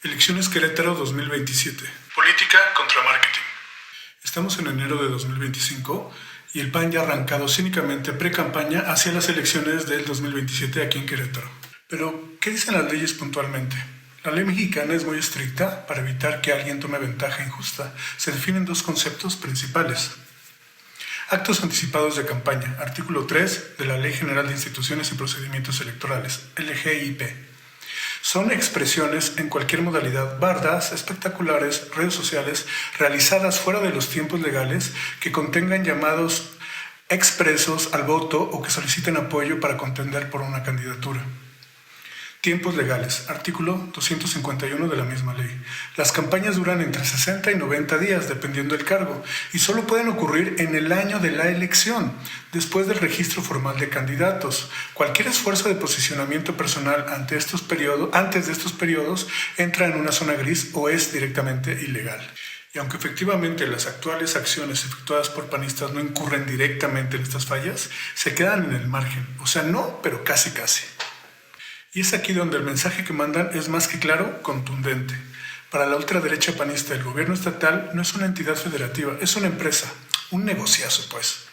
Elecciones Querétaro 2027. Política contra marketing. Estamos en enero de 2025 y el PAN ya ha arrancado cínicamente pre-campaña hacia las elecciones del 2027 aquí en Querétaro. Pero, ¿qué dicen las leyes puntualmente? La ley mexicana es muy estricta para evitar que alguien tome ventaja injusta. Se definen dos conceptos principales. Actos anticipados de campaña, artículo 3 de la Ley General de Instituciones y Procedimientos Electorales, LGIP. Son expresiones en cualquier modalidad, bardas, espectaculares, redes sociales, realizadas fuera de los tiempos legales que contengan llamados expresos al voto o que soliciten apoyo para contender por una candidatura. Tiempos legales, artículo 251 de la misma ley. Las campañas duran entre 60 y 90 días, dependiendo del cargo, y solo pueden ocurrir en el año de la elección, después del registro formal de candidatos. Cualquier esfuerzo de posicionamiento personal antes de estos periodos entra en una zona gris o es directamente ilegal. Y aunque efectivamente las actuales acciones efectuadas por panistas no incurren directamente en estas fallas, se quedan en el margen. O sea, no, pero casi. Y es aquí donde el mensaje que mandan es más que claro, contundente. Para la ultraderecha panista, el gobierno estatal no es una entidad federativa, es una empresa, un negociazo pues.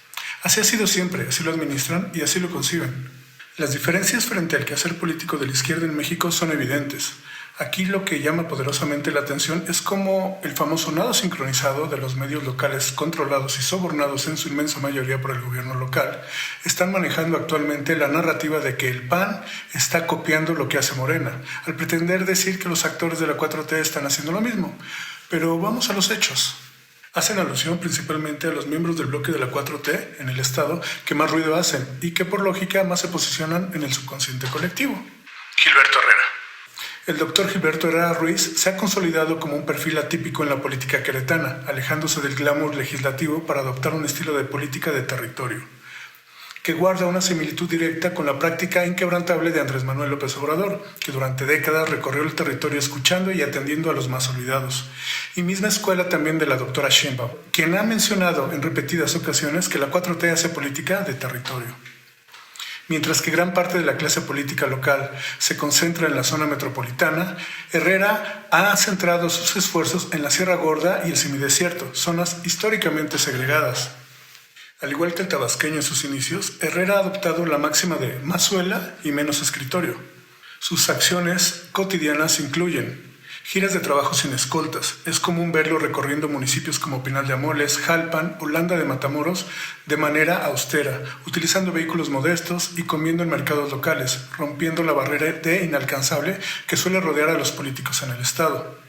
Así ha sido siempre, así lo administran y así lo conciben. Las diferencias frente al quehacer político de la izquierda en México son evidentes. Aquí lo que llama poderosamente la atención es cómo el famoso nado sincronizado de los medios locales controlados y sobornados en su inmensa mayoría por el gobierno local están manejando actualmente la narrativa de que el PAN está copiando lo que hace Morena, al pretender decir que los actores de la 4T están haciendo lo mismo. Pero vamos a los hechos. Hacen alusión principalmente a los miembros del bloque de la 4T en el Estado que más ruido hacen y que por lógica más se posicionan en el subconsciente colectivo. Gilberto Herrera. El doctor Gilberto Herrera Ruiz se ha consolidado como un perfil atípico en la política queretana, alejándose del glamour legislativo para adoptar un estilo de política de territorio, que guarda una similitud directa con la práctica inquebrantable de Andrés Manuel López Obrador, que durante décadas recorrió el territorio escuchando y atendiendo a los más olvidados. Y misma escuela también de la doctora Sheinbaum, quien ha mencionado en repetidas ocasiones que la 4T hace política de territorio. Mientras que gran parte de la clase política local se concentra en la zona metropolitana, Herrera ha centrado sus esfuerzos en la Sierra Gorda y el semidesierto, zonas históricamente segregadas. Al igual que el tabasqueño en sus inicios, Herrera ha adoptado la máxima de más suela y menos escritorio. Sus acciones cotidianas incluyen giras de trabajo sin escoltas. Es común verlo recorriendo municipios como Pinal de Amoles, Jalpan, Holanda de Matamoros de manera austera, utilizando vehículos modestos y comiendo en mercados locales, rompiendo la barrera de inalcanzable que suele rodear a los políticos en el estado.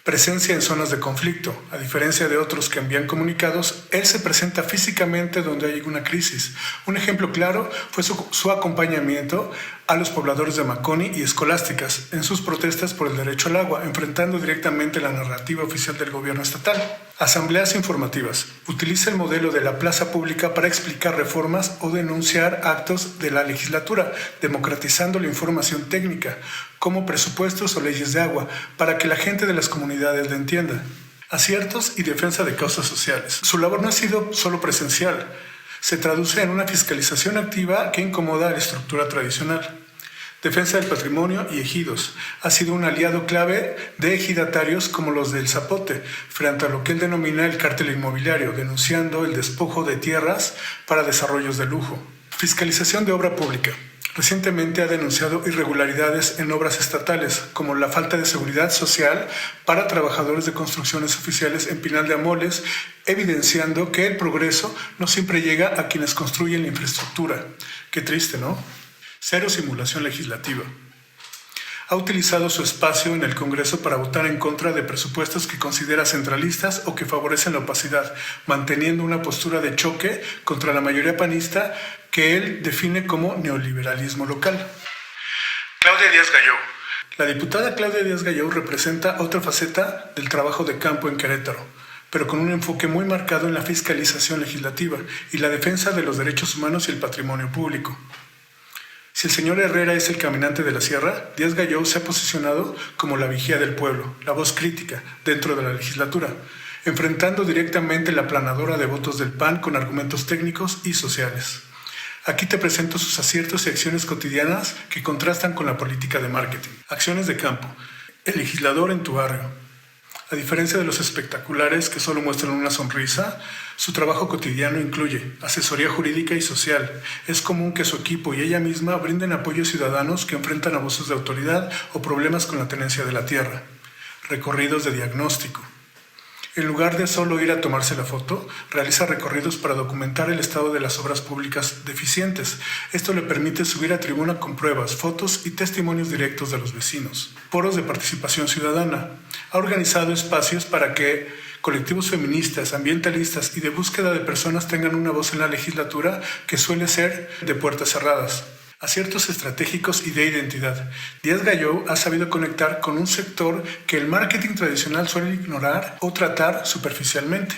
Presencia en zonas de conflicto. A diferencia de otros que envían comunicados, él se presenta físicamente donde hay una crisis. Un ejemplo claro fue su acompañamiento a los pobladores de Maconi y Escolásticas en sus protestas por el derecho al agua, enfrentando directamente la narrativa oficial del gobierno estatal. Asambleas informativas. Utiliza el modelo de la plaza pública para explicar reformas o denunciar actos de la legislatura, democratizando la información técnica, como presupuestos o leyes de agua, para que la gente de las comunidades le entienda. Aciertos y defensa de causas sociales. Su labor no ha sido solo presencial, se traduce en una fiscalización activa que incomoda a la estructura tradicional. Defensa del patrimonio y ejidos. Ha sido un aliado clave de ejidatarios como los del Zapote, frente a lo que él denomina el cártel inmobiliario, denunciando el despojo de tierras para desarrollos de lujo. Fiscalización de obra pública. Recientemente ha denunciado irregularidades en obras estatales, como la falta de seguridad social para trabajadores de construcciones oficiales en Pinal de Amoles, evidenciando que el progreso no siempre llega a quienes construyen la infraestructura. Qué triste, ¿no? Cero simulación legislativa. Ha utilizado su espacio en el Congreso para votar en contra de presupuestos que considera centralistas o que favorecen la opacidad, manteniendo una postura de choque contra la mayoría panista que él define como neoliberalismo local. Claudia Díaz Gallou. La diputada Claudia Díaz Gallou representa otra faceta del trabajo de campo en Querétaro, pero con un enfoque muy marcado en la fiscalización legislativa y la defensa de los derechos humanos y el patrimonio público. Si el señor Herrera es el caminante de la sierra, Díaz Gallou se ha posicionado como la vigía del pueblo, la voz crítica dentro de la legislatura, enfrentando directamente la aplanadora de votos del PAN con argumentos técnicos y sociales. Aquí te presento sus aciertos y acciones cotidianas que contrastan con la política de marketing. Acciones de campo. El legislador en tu barrio. A diferencia de los espectaculares que solo muestran una sonrisa, su trabajo cotidiano incluye asesoría jurídica y social. Es común que su equipo y ella misma brinden apoyo a ciudadanos que enfrentan abusos de autoridad o problemas con la tenencia de la tierra. Recorridos de diagnóstico. En lugar de solo ir a tomarse la foto, realiza recorridos para documentar el estado de las obras públicas deficientes. Esto le permite subir a tribuna con pruebas, fotos y testimonios directos de los vecinos. Foros de participación ciudadana. Ha organizado espacios para que colectivos feministas, ambientalistas y de búsqueda de personas tengan una voz en la legislatura que suele ser de puertas cerradas. Aciertos estratégicos y de identidad. Díaz Galló ha sabido conectar con un sector que el marketing tradicional suele ignorar o tratar superficialmente.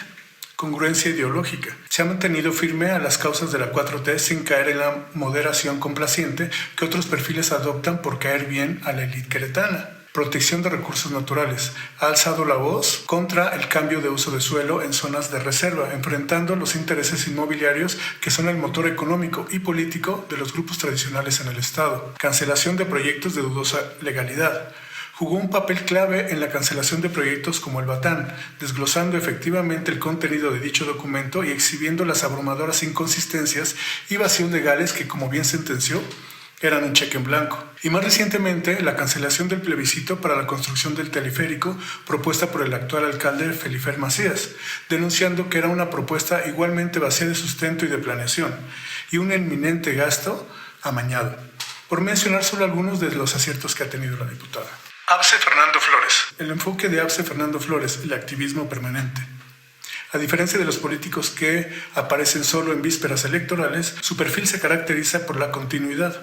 Congruencia ideológica. Se ha mantenido firme a las causas de la 4T sin caer en la moderación complaciente que otros perfiles adoptan por caer bien a la élite queretana. Protección de recursos naturales. Ha alzado la voz contra el cambio de uso de suelo en zonas de reserva, enfrentando los intereses inmobiliarios que son el motor económico y político de los grupos tradicionales en el Estado. Cancelación de proyectos de dudosa legalidad. Jugó un papel clave en la cancelación de proyectos como el Batán, desglosando efectivamente el contenido de dicho documento y exhibiendo las abrumadoras inconsistencias y vacíos legales que, como bien sentenció, eran un cheque en blanco. Y más recientemente, la cancelación del plebiscito para la construcción del teleférico propuesta por el actual alcalde Felifer Macías, denunciando que era una propuesta igualmente vacía de sustento y de planeación, y un inminente gasto amañado, por mencionar solo algunos de los aciertos que ha tenido la diputada. Abse Fernando Flores. El enfoque de Abse Fernando Flores, el activismo permanente. A diferencia de los políticos que aparecen solo en vísperas electorales, su perfil se caracteriza por la continuidad.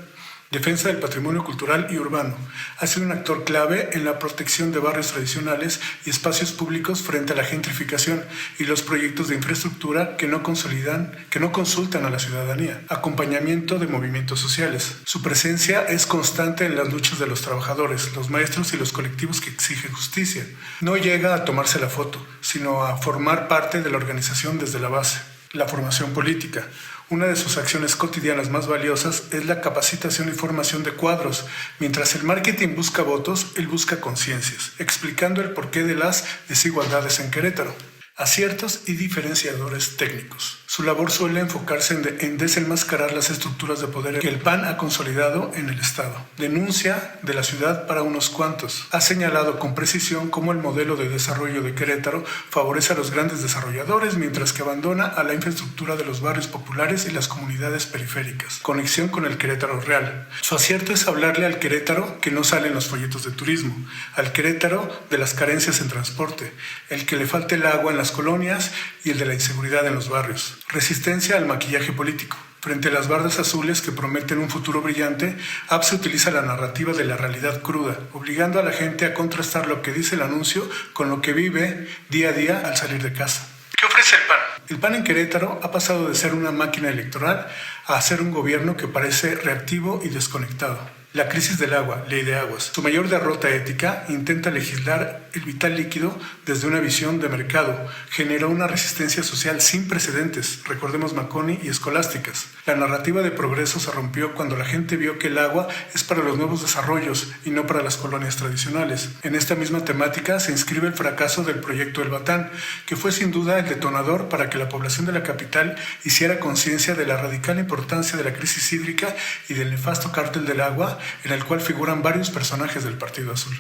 Defensa del patrimonio cultural y urbano. Ha sido un actor clave en la protección de barrios tradicionales y espacios públicos frente a la gentrificación y los proyectos de infraestructura que no consultan a la ciudadanía. Acompañamiento de movimientos sociales. Su presencia es constante en las luchas de los trabajadores, los maestros y los colectivos que exigen justicia. No llega a tomarse la foto, sino a formar parte de la organización desde la base. La formación política. Una de sus acciones cotidianas más valiosas es la capacitación y formación de cuadros. Mientras el marketing busca votos, él busca conciencias, explicando el porqué de las desigualdades en Querétaro. Aciertos y diferenciadores técnicos. Su labor suele enfocarse en desenmascarar las estructuras de poder que el PAN ha consolidado en el Estado. Denuncia de la ciudad para unos cuantos. Ha señalado con precisión cómo el modelo de desarrollo de Querétaro favorece a los grandes desarrolladores mientras que abandona a la infraestructura de los barrios populares y las comunidades periféricas. Conexión con el Querétaro real. Su acierto es hablarle al Querétaro que no sale en los folletos de turismo, al Querétaro de las carencias en transporte, el que le falte el agua en las colonias y el de la inseguridad en los barrios. Resistencia al maquillaje político. Frente a las bardas azules que prometen un futuro brillante, Abse utiliza la narrativa de la realidad cruda, obligando a la gente a contrastar lo que dice el anuncio con lo que vive día a día al salir de casa. ¿Qué ofrece el PAN? El PAN en Querétaro ha pasado de ser una máquina electoral a ser un gobierno que parece reactivo y desconectado. La crisis del agua, ley de aguas. Su mayor derrota ética intenta legislar el vital líquido desde una visión de mercado. Generó una resistencia social sin precedentes, recordemos Maconi y Escolásticas. La narrativa de progreso se rompió cuando la gente vio que el agua es para los nuevos desarrollos y no para las colonias tradicionales. En esta misma temática se inscribe el fracaso del proyecto El Batán, que fue sin duda el detonador para que la población de la capital hiciera conciencia de la radical importancia de la crisis hídrica y del nefasto cártel del agua, en el cual figuran varios personajes del Partido Azul.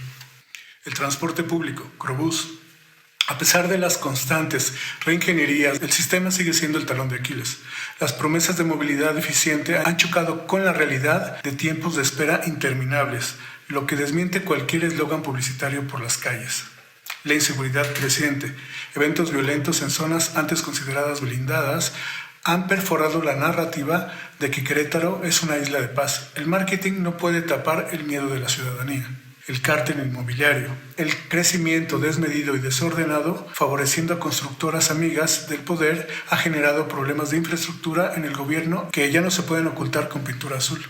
El transporte público, Crobús. A pesar de las constantes reingenierías, el sistema sigue siendo el talón de Aquiles. Las promesas de movilidad eficiente han chocado con la realidad de tiempos de espera interminables, lo que desmiente cualquier eslogan publicitario por las calles. La inseguridad creciente. Eventos violentos en zonas antes consideradas blindadas han perforado la narrativa de que Querétaro es una isla de paz. El marketing no puede tapar el miedo de la ciudadanía. El cártel inmobiliario. El crecimiento desmedido y desordenado, favoreciendo a constructoras amigas del poder, ha generado problemas de infraestructura en el gobierno que ya no se pueden ocultar con pintura azul.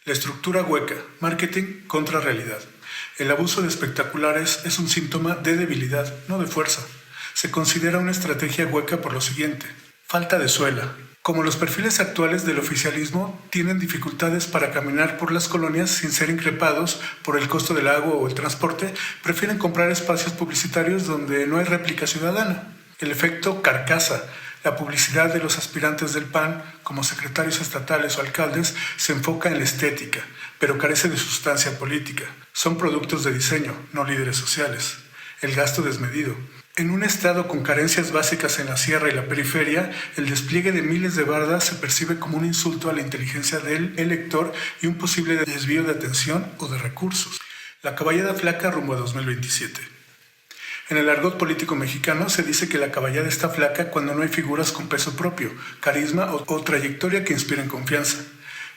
La estructura hueca. Marketing contra realidad. El abuso de espectaculares es un síntoma de debilidad, no de fuerza. Se considera una estrategia hueca por lo siguiente. Falta de suela. Como los perfiles actuales del oficialismo tienen dificultades para caminar por las colonias sin ser increpados por el costo del agua o el transporte, prefieren comprar espacios publicitarios donde no hay réplica ciudadana. El efecto carcasa, la publicidad de los aspirantes del PAN como secretarios estatales o alcaldes se enfoca en la estética, pero carece de sustancia política. Son productos de diseño, no líderes sociales. El gasto desmedido. En un estado con carencias básicas en la sierra y la periferia, el despliegue de miles de bardas se percibe como un insulto a la inteligencia del elector y un posible desvío de atención o de recursos. La caballada flaca rumbo a 2027. En el argot político mexicano se dice que la caballada está flaca cuando no hay figuras con peso propio, carisma o trayectoria que inspiren confianza.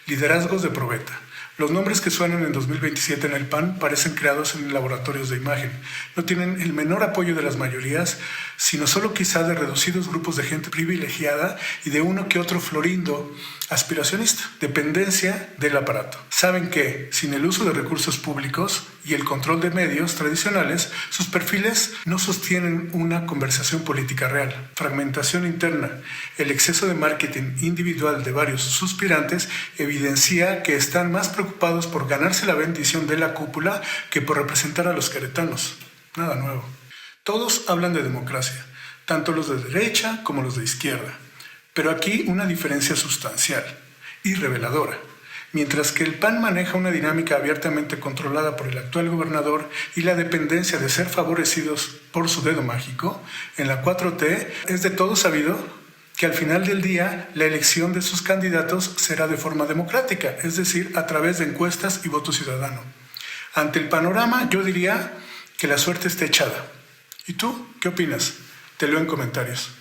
Liderazgos de probeta. Los nombres que suenan en 2027 en el PAN parecen creados en laboratorios de imagen. No tienen el menor apoyo de las mayorías, sino solo quizá de reducidos grupos de gente privilegiada y de uno que otro florindo aspiracionista, dependencia del aparato. Saben que, sin el uso de recursos públicos y el control de medios tradicionales, sus perfiles no sostienen una conversación política real. Fragmentación interna. El exceso de marketing individual de varios suspirantes evidencia que están más preocupados por ganarse la bendición de la cúpula que por representar a los queretanos. Nada nuevo. Todos hablan de democracia, tanto los de derecha como los de izquierda. Pero aquí una diferencia sustancial y reveladora. Mientras que el PAN maneja una dinámica abiertamente controlada por el actual gobernador y la dependencia de ser favorecidos por su dedo mágico, en la 4T es de todo sabido que al final del día la elección de sus candidatos será de forma democrática, es decir, a través de encuestas y voto ciudadano. Ante el panorama, yo diría que la suerte está echada. ¿Y tú qué opinas? Te leo en comentarios.